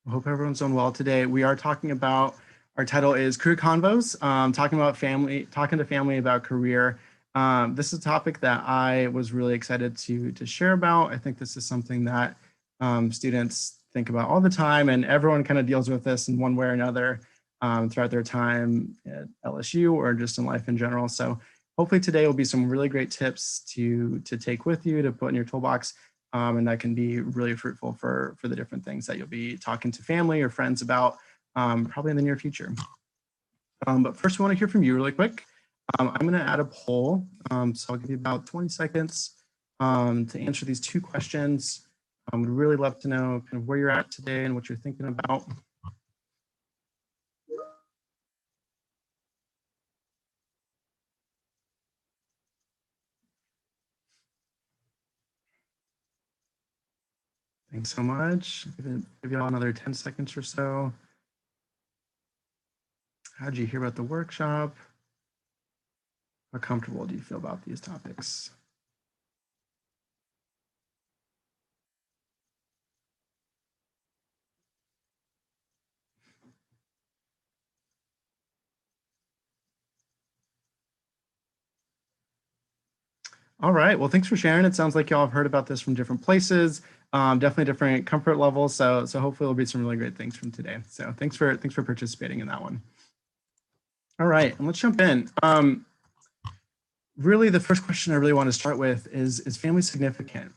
I hope everyone's doing well today. We are talking about, our title is Career Convos, talking to family about career. This is a topic that I was really excited to share about. I think this is something that students think about all the time, and everyone kind of deals with this in one way or another throughout their time at LSU or just in life in general. So hopefully today will be some really great tips to take with you, to put in your toolbox. And that can be really fruitful for the different things that you'll be talking to family or friends about probably in the near future. But first, we want to hear from you really quick. I'm going to add a poll, so I'll give you about 20 seconds to answer these two questions. We'd really love to know kind of where you're at today and what you're thinking about. Thanks so much. Give you all another 10 seconds or so. How did you hear about the workshop? How comfortable do you feel about these topics? All right. Well, thanks for sharing. It sounds like y'all have heard about this from different places, definitely different comfort levels. So hopefully there'll be some really great things from today. So thanks for participating in that one. All right, and let's jump in. Really, the first question I really want to start with is family significant?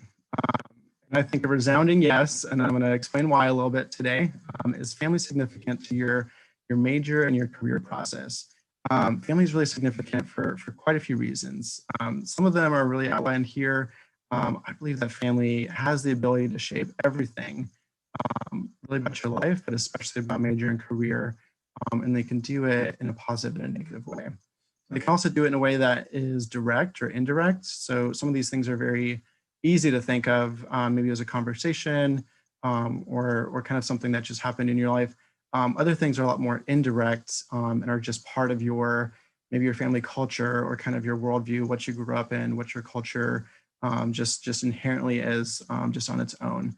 And I think a resounding yes, and I'm going to explain why a little bit today. Is family significant to your major and your career process? Family is really significant for quite a few reasons. Some of them are really outlined here. I believe that family has the ability to shape everything, really about your life, but especially about major and career. And they can do it in a positive and a negative way. They can also do it in a way that is direct or indirect. So some of these things are very easy to think of, maybe as a conversation or kind of something that just happened in your life. Other things are a lot more indirect and are just part of maybe your family culture or kind of your worldview, what you grew up in, what your culture just inherently is just on its own.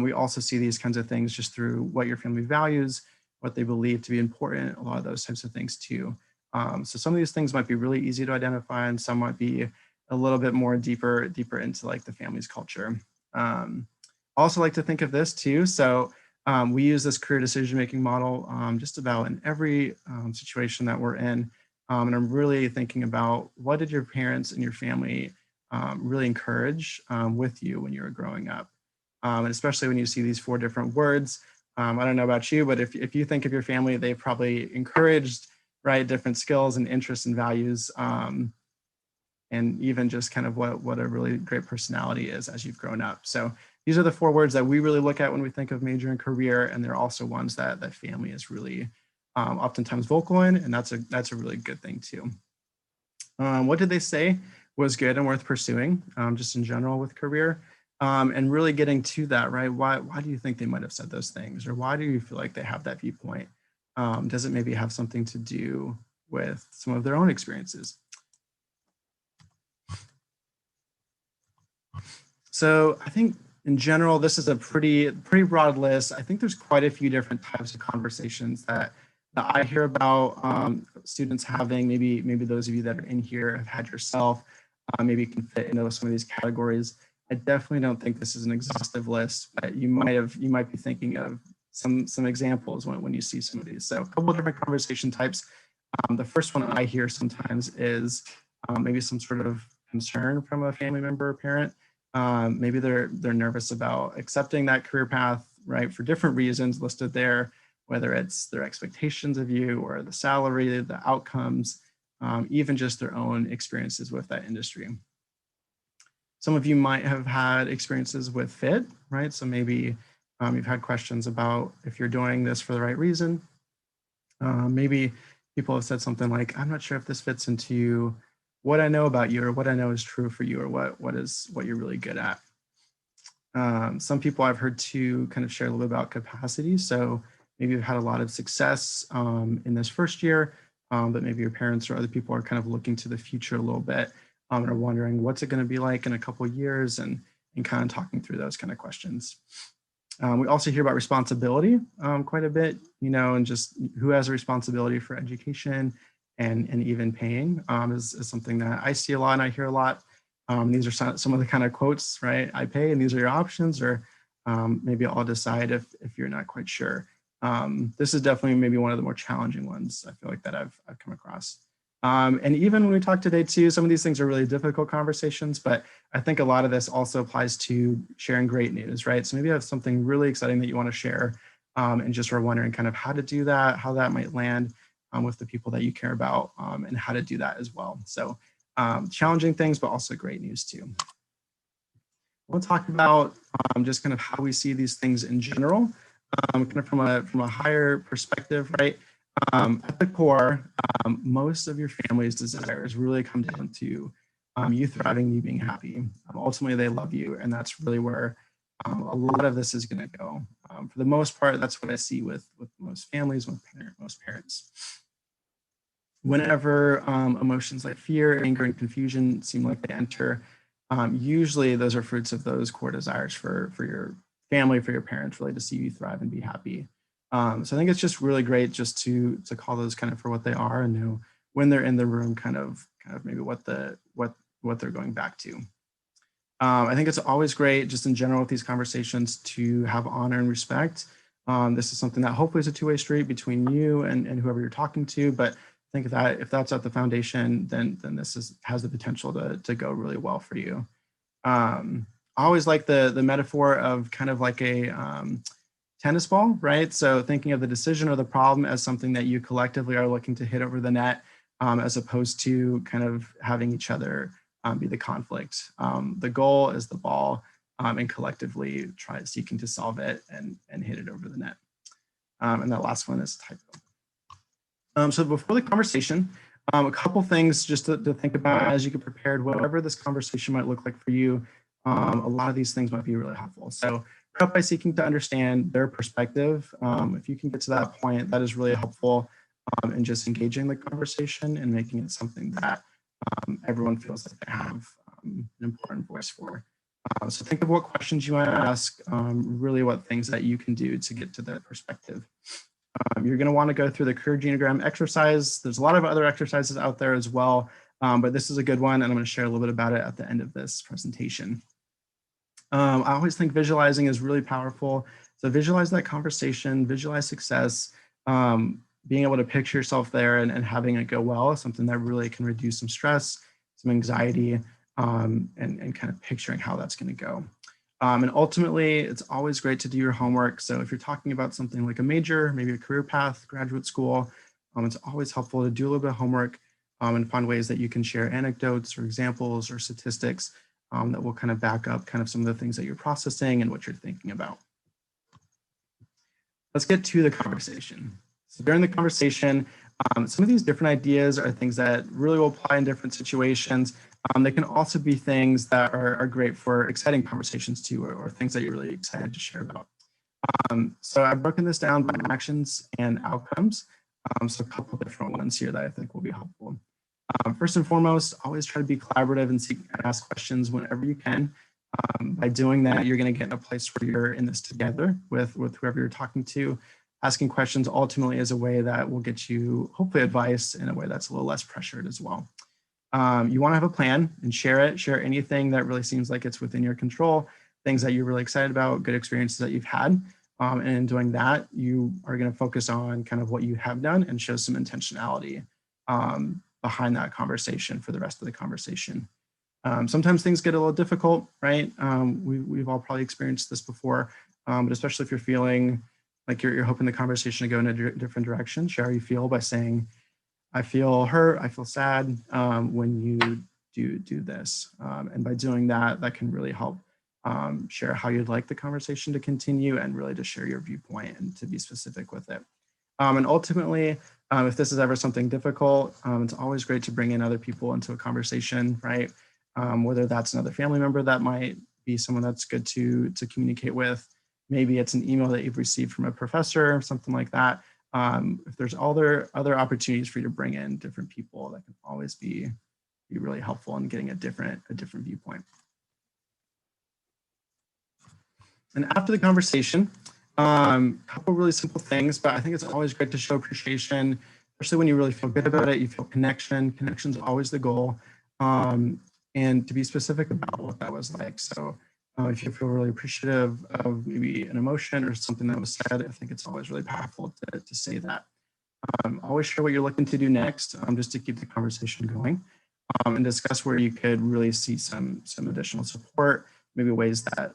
We also see these kinds of things just through what your family values, what they believe to be important, a lot of those types of things too. So some of these things might be really easy to identify, and some might be a little bit more deeper into like the family's culture. I also like to think of this too. So we use this career decision-making model just about in every situation that we're in. And I'm really thinking about, what did your parents and your family really encourage with you when you were growing up? And especially when you see these 4 different words. I don't know about you, but if you think of your family, they probably encouraged, right, different skills and interests and values, and even just kind of what a really great personality is as you've grown up. So these are the 4 words that we really look at when we think of major and career, and they're also ones that family is really oftentimes vocal in, and that's a really good thing too. What did they say was good and worth pursuing, just in general with career? And really getting to that, right? Why do you think they might have said those things? Or why do you feel like they have that viewpoint? Does it maybe have something to do with some of their own experiences? So I think in general, this is a pretty broad list. I think there's quite a few different types of conversations that I hear about students having. Maybe those of you that are in here have had yourself. Maybe can fit into some of these categories. I definitely don't think this is an exhaustive list, but you might be thinking of some examples when you see some of these. So a couple of different conversation types. The first one I hear sometimes is maybe some sort of concern from a family member or parent. Maybe they're nervous about accepting that career path, right, for different reasons listed there, whether it's their expectations of you or the salary, the outcomes, even just their own experiences with that industry. Some of you might have had experiences with fit, right? So maybe you've had questions about if you're doing this for the right reason. Maybe people have said something like, I'm not sure if this fits into what I know about you, or what I know is true for you, or what you're really good at. Some people I've heard too kind of share a little bit about capacity. So maybe you've had a lot of success in this first year, but maybe your parents or other people are kind of looking to the future a little bit and are wondering what's it going to be like in a couple of years, and kind of talking through those kind of questions. We also hear about responsibility quite a bit, and just who has a responsibility for education and even paying is something that I see a lot and I hear a lot. These are some of the kind of quotes, right? I pay and these are your options, or maybe I'll decide if you're not quite sure. This is definitely maybe one of the more challenging ones I feel like that I've come across. And even when we talk today too, some of these things are really difficult conversations, but I think a lot of this also applies to sharing great news, right? So maybe you have something really exciting that you want to share and just are wondering kind of how to do that, how that might land with the people that you care about and how to do that as well. So challenging things, but also great news too. We'll talk about just kind of how we see these things in general, kind of from a higher perspective, right? At the core, most of your family's desires really come down to you thriving, you being happy. Ultimately, they love you, and that's really where a lot of this is going to go. For the most part, that's what I see with most families, with most parents. Whenever emotions like fear, anger, and confusion seem like they enter, usually those are fruits of those core desires for your family, for your parents, really to see you thrive and be happy. So I think it's just really great just to call those kind of for what they are and know when they're in the room, kind of maybe what they're going back to. I think it's always great just in general with these conversations to have honor and respect. This is something that hopefully is a two-way street between you and whoever you're talking to, but I think that if that's at the foundation, then this has the potential to go really well for you. I always like the metaphor of kind of like a tennis ball, right? So thinking of the decision or the problem as something that you collectively are looking to hit over the net, as opposed to kind of having each other be the conflict. The goal is the ball, and collectively seeking to solve it and hit it over the net. And that last one is typo. So before the conversation, a couple things just to think about as you get prepared, whatever this conversation might look like for you. A lot of these things might be really helpful. So prep by seeking to understand their perspective. If you can get to that point, that is really helpful in just engaging the conversation and making it something that everyone feels like they have an important voice for. So think of what questions you want to ask, really what things that you can do to get to that perspective. You're going to want to go through the career genogram exercise. There's a lot of other exercises out there as well, but this is a good one, and I'm going to share a little bit about it at the end of this presentation. I always think visualizing is really powerful. So visualize that conversation, visualize success, being able to picture yourself there and having it go well is something that really can reduce some stress, some anxiety, and kind of picturing how that's going to go. And ultimately, it's always great to do your homework. So if you're talking about something like a major, maybe a career path, graduate school, it's always helpful to do a little bit of homework and find ways that you can share anecdotes or examples or statistics that will kind of back up kind of some of the things that you're processing and what you're thinking about. Let's get to the conversation. So during the conversation, some of these different ideas are things that really will apply in different situations. They can also be things that are great for exciting conversations too, or things that you're really excited to share about. So I've broken this down by actions and outcomes. So a couple of different ones here that I think will be helpful. First and foremost, always try to be collaborative and ask questions whenever you can. By doing that, you're going to get in a place where you're in this together with whoever you're talking to. Asking questions ultimately is a way that will get you hopefully advice in a way that's a little less pressured as well. You want to have a plan and share it. Share anything that really seems like it's within your control, things that you're really excited about, good experiences that you've had. And in doing that, you are going to focus on kind of what you have done and show some intentionality behind that conversation for the rest of the conversation. Sometimes things get a little difficult, right? We've all probably experienced this before, but especially if you're feeling like you're hoping the conversation to go in a different direction, share how you feel by saying, I feel hurt, I feel sad when you do this. And by doing that, that can really help share how you'd like the conversation to continue and really to share your viewpoint and to be specific with it. And ultimately, if this is ever something difficult, it's always great to bring in other people into a conversation, right? Whether that's another family member that might be someone that's good to communicate with. Maybe it's an email that you've received from a professor or something like that. If there's other opportunities for you to bring in different people, that can always be really helpful in getting a different viewpoint. And after the conversation, couple really simple things, but I think it's always great to show appreciation, especially when you really feel good about it. You feel connection. Connection's always the goal, and to be specific about what that was like. So if you feel really appreciative of maybe an emotion or something that was said, I think it's always really powerful to say that. Always share what you're looking to do next, just to keep the conversation going, and discuss where you could really see some additional support, maybe ways that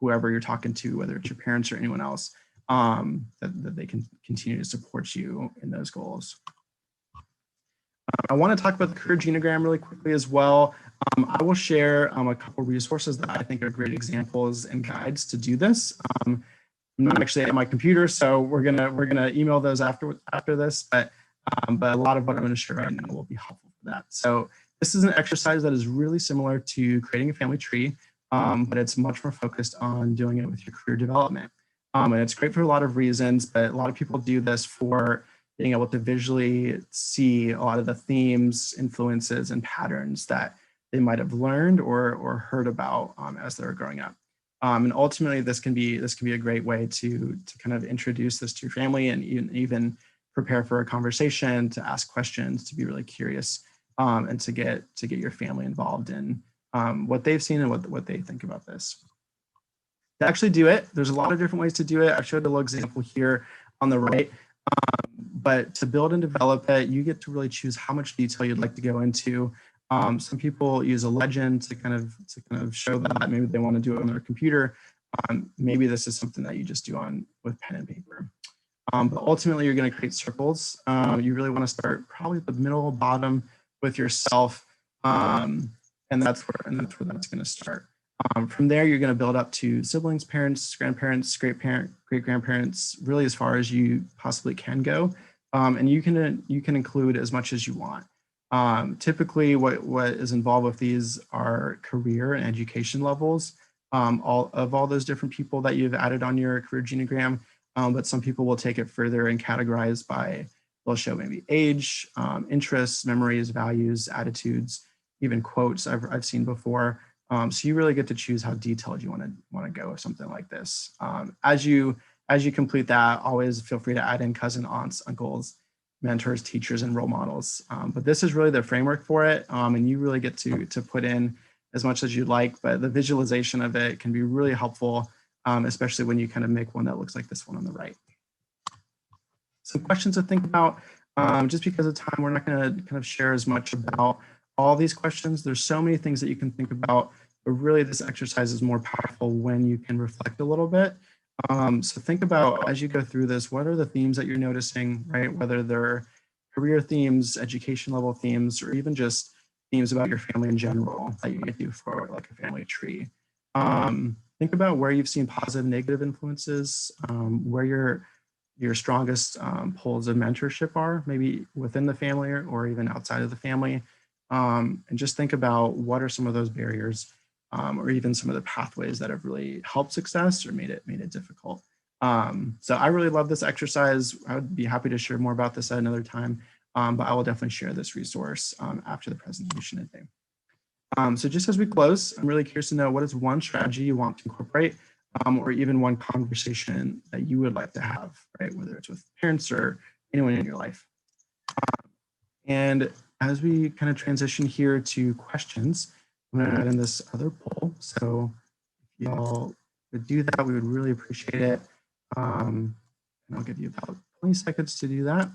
whoever you're talking to, whether it's your parents or anyone else, that they can continue to support you in those goals. I want to talk about the career genogram really quickly as well. I will share a couple resources that I think are great examples and guides to do this. I'm not actually at my computer, so we're gonna email those after this, but a lot of what I'm going to share right now will be helpful for that. So this is an exercise that is really similar to creating a family tree, but it's much more focused on doing it with your career development. And it's great for a lot of reasons, but a lot of people do this for being able to visually see a lot of the themes, influences, and patterns that they might have learned or heard about as they were growing up. And ultimately, this can be a great way to kind of introduce this to your family and even prepare for a conversation, to ask questions, to be really curious, and to get your family involved in what they've seen and what they think about this. To actually do it, there's a lot of different ways to do it. I showed a little example here on the right. But to build and develop it, you get to really choose how much detail you'd like to go into. Some people use a legend to kind of show that. Maybe they want to do it on their computer. Maybe this is something that you just do with pen and paper. But ultimately, you're going to create circles. You really want to start probably at the middle, bottom with yourself, and that's where that's going to start. From there, you're going to build up to siblings, parents, grandparents, great-grandparents, really as far as you possibly can go. And you can include as much as you want. Typically, what is involved with these are career and education levels, all those different people that you've added on your career genogram. But some people will take it further and categorize by, they'll show maybe age, interests, memories, values, attitudes, even quotes I've seen before. So you really get to choose how detailed you want to go with something like this. As you complete that, always feel free to add in cousin, aunts, uncles, mentors, teachers, and role models. But this is really the framework for it, and you really get to put in as much as you'd like. But the visualization of it can be really helpful, especially when you kind of make one that looks like this one on the right. Some questions to think about. Just because of time, we're not going to kind of share as much about all these questions. There's so many things that you can think about, but really this exercise is more powerful when you can reflect a little bit. So think about, as you go through this, what are the themes that you're noticing, right? Whether they're career themes, education level themes, or even just themes about your family in general that you could do for like a family tree. Think about where you've seen positive, negative influences, where your strongest poles of mentorship are, maybe within the family or even outside of the family. And just think about what are some of those barriers, or even some of the pathways that have really helped success or made it difficult. So I really love this exercise. I would be happy to share more about this at another time, but I will definitely share this resource after the presentation today. So just as we close, I'm really curious to know, what is one strategy you want to incorporate, or even one conversation that you would like to have, right? Whether it's with parents or anyone in your life. And as we kind of transition here to questions, I'm going to add in this other poll. So if y'all would do that, we would really appreciate it. And I'll give you about 20 seconds to do that.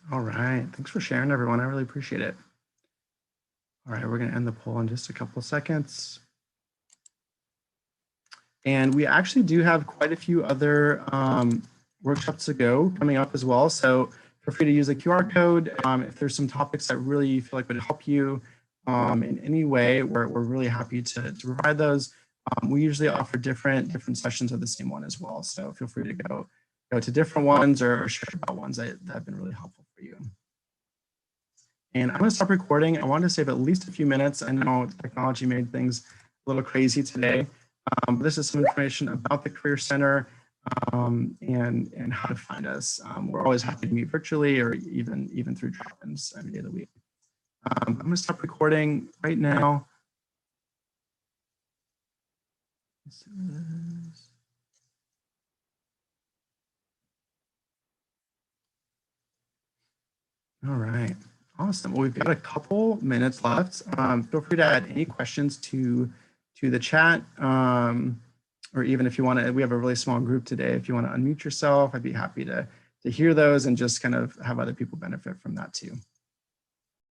All right, thanks for sharing, everyone. I really appreciate it. All right, we're going to end the poll in just a couple of seconds. And we actually do have quite a few other workshops to go coming up as well. So feel free to use the QR code. If there's some topics that really you feel like would help you in any way, we're really happy to provide those. We usually offer different sessions of the same one as well. So feel free to go to different ones or share about ones that have been really helpful for you. And I'm going to stop recording. I wanted to save at least a few minutes. I know technology made things a little crazy today. But this is some information about the Career Center and how to find us. We're always happy to meet virtually or even through drop-ins every day of the week. I'm going to stop recording right now. All right, awesome. Well, we've got a couple minutes left. Feel free to add any questions to the chat, or even if you want to, we have a really small group today. If you want to unmute yourself, I'd be happy to hear those and just kind of have other people benefit from that too.